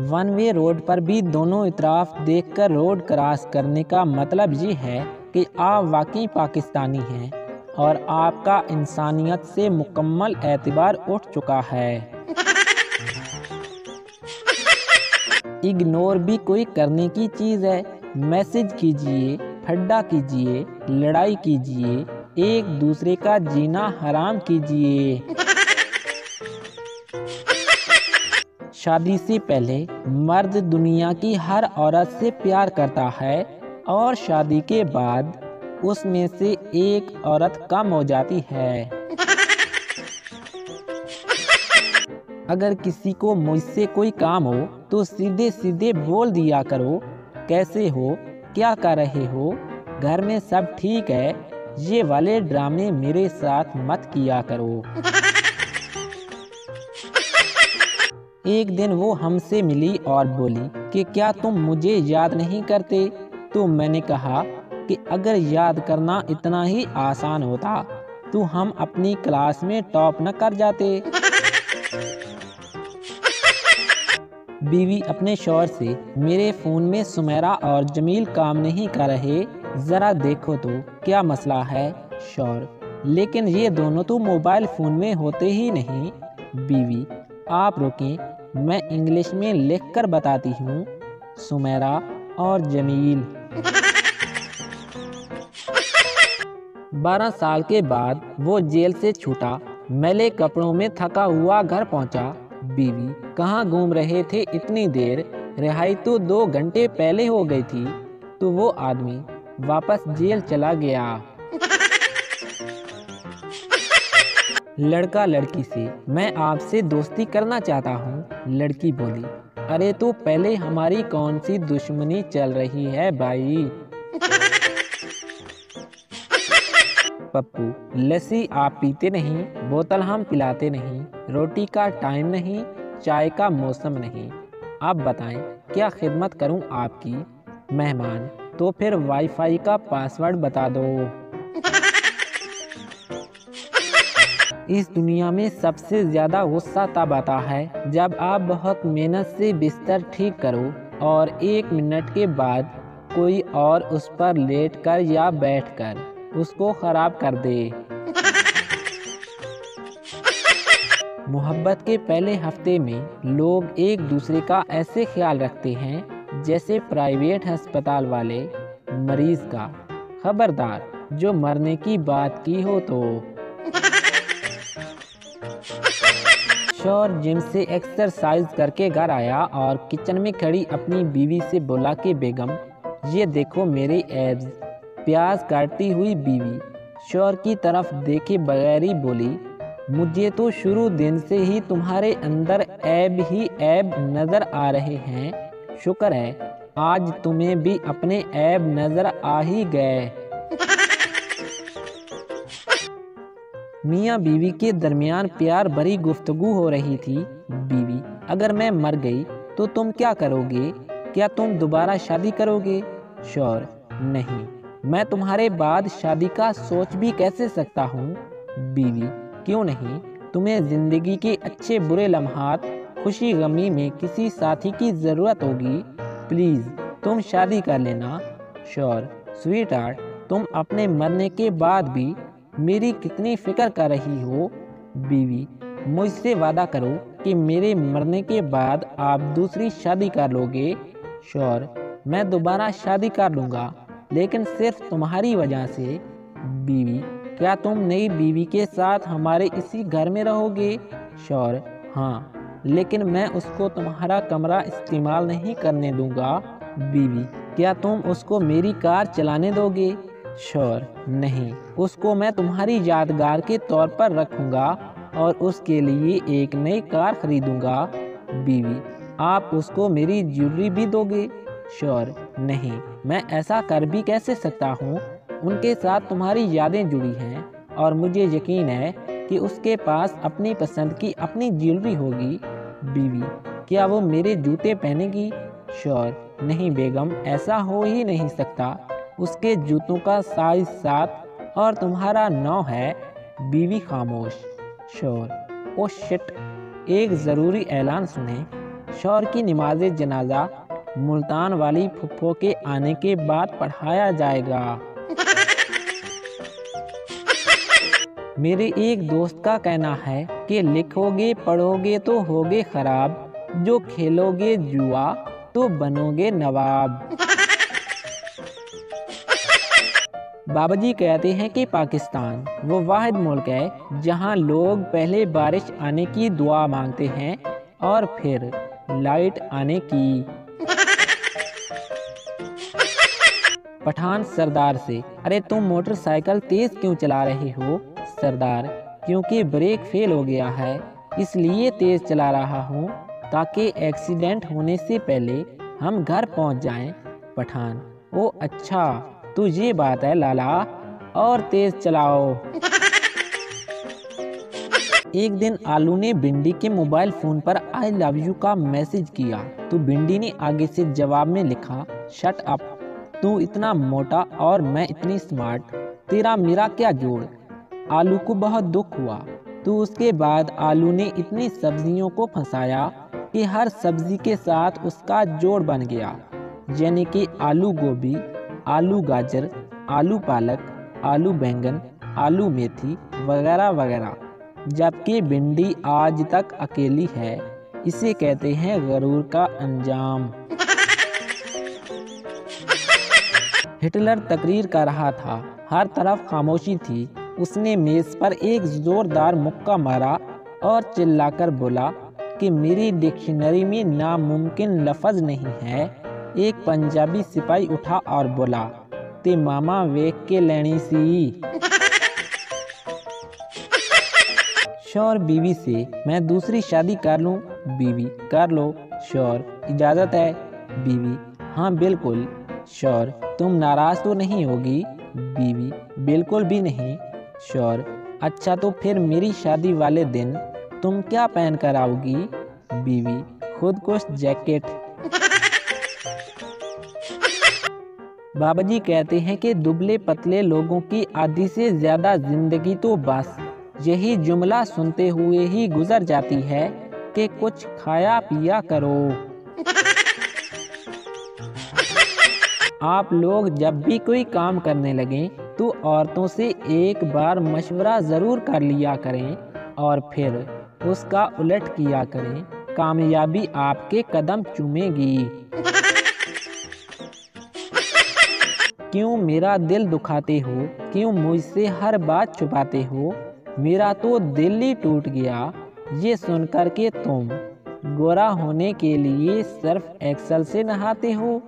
One way road पर भी दोनों तरफ देखकर रोड क्रॉस करने का मतलब ये है कि आप वाकई पाकिस्तानी हैं और आपका इंसानियत से मुकम्मल एतबार उठ चुका है। इग्नोर भी कोई करने की चीज़ है। मैसेज कीजिए, ठट्टा कीजिए, लड़ाई कीजिए, एक दूसरे का जीना हराम कीजिए। शादी से पहले मर्द दुनिया की हर औरत से प्यार करता है और शादी के बाद उसमें से एक औरत कम हो जाती है। अगर किसी को मुझसे कोई काम हो तो सीधे सीधे बोल दिया करो, कैसे हो, क्या कर रहे हो, घर में सब ठीक है। ये वाले ड्रामे मेरे साथ मत किया करो। एक दिन वो हमसे मिली और बोली कि क्या तुम मुझे याद नहीं करते? तो मैंने कहा कि अगर याद करना इतना ही आसान होता तो हम अपनी क्लास में टॉप न कर जाते। बीवी अपने शौहर से, मेरे फ़ोन में सुमेरा और जमील काम नहीं कर रहे, ज़रा देखो तो क्या मसला है। शौहर, लेकिन ये दोनों तो मोबाइल फ़ोन में होते ही नहीं। बीवी, आप रुकें, मैं इंग्लिश में लिख कर बताती हूँ, सुमेरा और जमील। 12 साल के बाद वो जेल से छूटा, मैले कपड़ों में थका हुआ घर पहुँचा। बीवी, कहाँ घूम रहे थे इतनी देर? रिहाई तो 2 घंटे पहले हो गई थी। तो वो आदमी वापस जेल चला गया। लड़का लड़की से, मैं आपसे दोस्ती करना चाहता हूँ। लड़की बोली, अरे तो पहले हमारी कौन सी दुश्मनी चल रही है भाई। पप्पू, लस्सी आप पीते नहीं, बोतल हम पिलाते नहीं, रोटी का टाइम नहीं, चाय का मौसम नहीं। आप बताएं क्या खिदमत करूं आपकी? मेहमान, तो फिर वाईफाई का पासवर्ड बता दो। इस दुनिया में सबसे ज़्यादा गुस्सा तब आता है जब आप बहुत मेहनत से बिस्तर ठीक करो और 1 मिनट के बाद कोई और उस पर लेटकर या बैठकर उसको खराब कर दे। मोहब्बत के पहले हफ्ते में लोग एक दूसरे का ऐसे ख्याल रखते हैं जैसे प्राइवेट अस्पताल वाले मरीज का। खबरदार, जो मरने की बात की हो तो। शौहर जिम से एक्सरसाइज करके घर आया और किचन में खड़ी अपनी बीवी से बोला कि बेगम, ये देखो मेरे एब्स। प्याज काटती हुई बीवी शौहर की तरफ देखे बगैर ही बोली, मुझे तो शुरू दिन से ही तुम्हारे अंदर ऐब ही ऐब नजर आ रहे हैं। शुक्र है आज तुम्हें भी अपने ऐब नजर आ ही गए। मियाँ बीवी के दरमियान प्यार भरी गुफ्तगू हो रही थी। बीवी, अगर मैं मर गई तो तुम क्या करोगे? क्या तुम दोबारा शादी करोगे? शौहर, नहीं, मैं तुम्हारे बाद शादी का सोच भी कैसे सकता हूँ। बीवी, क्यों नहीं? तुम्हें जिंदगी के अच्छे बुरे लम्हात, खुशी गमी में किसी साथी की ज़रूरत होगी। प्लीज़ तुम शादी कर लेना। शौहर, स्वीट हार्ट, तुम अपने मरने के बाद भी मेरी कितनी फिक्र कर रही हो। बीवी, मुझसे वादा करो कि मेरे मरने के बाद आप दूसरी शादी कर लोगे। शौहर, मैं दोबारा शादी कर लूँगा, लेकिन सिर्फ तुम्हारी वजह से। बीवी, क्या तुम नई बीवी के साथ हमारे इसी घर में रहोगे? शौहर, हाँ, लेकिन मैं उसको तुम्हारा कमरा इस्तेमाल नहीं करने दूंगा। बीवी, क्या तुम उसको मेरी कार चलाने दोगे? शौहर, नहीं, उसको मैं तुम्हारी यादगार के तौर पर रखूंगा और उसके लिए एक नई कार खरीदूंगा। बीवी, आप उसको मेरी ज्वेलरी भी दोगे? शौहर, नहीं, मैं ऐसा कर भी कैसे सकता हूँ? उनके साथ तुम्हारी यादें जुड़ी हैं और मुझे यकीन है कि उसके पास अपनी पसंद की अपनी ज्वेलरी होगी। बीवी, क्या वो मेरे जूते पहनेगी? शौहर, नहीं बेगम, ऐसा हो ही नहीं सकता। उसके जूतों का साइज 7 और तुम्हारा 9 है। बीवी खामोश। शौहर, ओ शिट, एक ज़रूरी ऐलान सुने। شوہر کی نماز جنازہ ملتان والی پھپھو کے آنے کے بعد پڑھایا جائے گا۔ میرے ایک دوست کا کہنا ہے کہ لکھو گے پڑھو گے تو ہوگے خراب، جو کھیلو گے جوا تو بنو گے نواب۔ بابا جی کہتے ہیں کہ پاکستان وہ واحد ملک ہے جہاں لوگ پہلے بارش آنے کی دعا مانگتے ہیں اور پھر لائٹ آنے کی۔ پٹھان سردار سے: ارے تم موٹر سائیکل تیز کیوں چلا رہے ہو؟ سردار: کیونکہ بریک فیل ہو گیا ہے، اس لیے تیز چلا رہا ہوں تاکہ ایکسیڈنٹ ہونے سے پہلے ہم گھر پہنچ جائیں۔ پٹھان: او اچھا تو یہ بات ہے لالا، اور تیز چلاؤ۔ ایک دن آلو نے بھنڈی کے موبائل فون پر آئی لو یو کا میسج کیا تو بھنڈی نے آگے سے جواب میں لکھا: شٹ اپ، تو اتنا موٹا اور میں اتنی سمارٹ، تیرا میرا کیا جوڑ۔ آلو کو بہت دکھ ہوا تو اس کے بعد آلو نے اتنی سبزیوں کو پھنسایا کہ ہر سبزی کے ساتھ اس کا جوڑ بن گیا، یعنی کہ آلو گوبھی، آلو گاجر، آلو پالک، آلو بینگن، آلو میتھی وغیرہ وغیرہ، جبکہ بھنڈی آج تک اکیلی ہے۔ اسے کہتے ہیں غرور کا انجام۔ ہٹلر تقریر کر رہا تھا، ہر طرف خاموشی تھی۔ اس نے میز پر ایک زوردار مکہ مارا اور چلا کر بولا کہ میری ڈکشنری میں ناممکن لفظ نہیں ہے۔ ایک پنجابی سپاہی اٹھا اور بولا: تے ماما ویکھ کے لینی سی۔ شوہر بیوی سے: میں دوسری شادی کر لوں؟ بیوی: کر لو۔ شوہر: اجازت ہے؟ بیوی: ہاں بالکل۔ شوہر: تم ناراض تو نہیں ہوگی؟ بیوی: بالکل بھی نہیں۔ شوہر: اچھا تو پھر میری شادی والے دن تم کیا پہن کر آؤ گی؟ بیوی: خود کش جیکٹ۔ بابا جی کہتے ہیں کہ دبلے پتلے لوگوں کی آدھی سے زیادہ زندگی تو بس یہی جملہ سنتے ہوئے ہی گزر جاتی ہے کہ کچھ کھایا پیا کرو۔ آپ لوگ جب بھی کوئی کام کرنے لگیں تو عورتوں سے ایک بار مشورہ ضرور کر لیا کریں اور پھر اس کا الٹ کیا کریں، کامیابی آپ کے قدم چومے گی۔ کیوں میرا دل دکھاتے ہو؟ کیوں مجھ سے ہر بات چھپاتے ہو؟ میرا تو دل ہی ٹوٹ گیا یہ سن کر کہ تم گورا ہونے کے لیے صرف ایکسل سے نہاتے ہو۔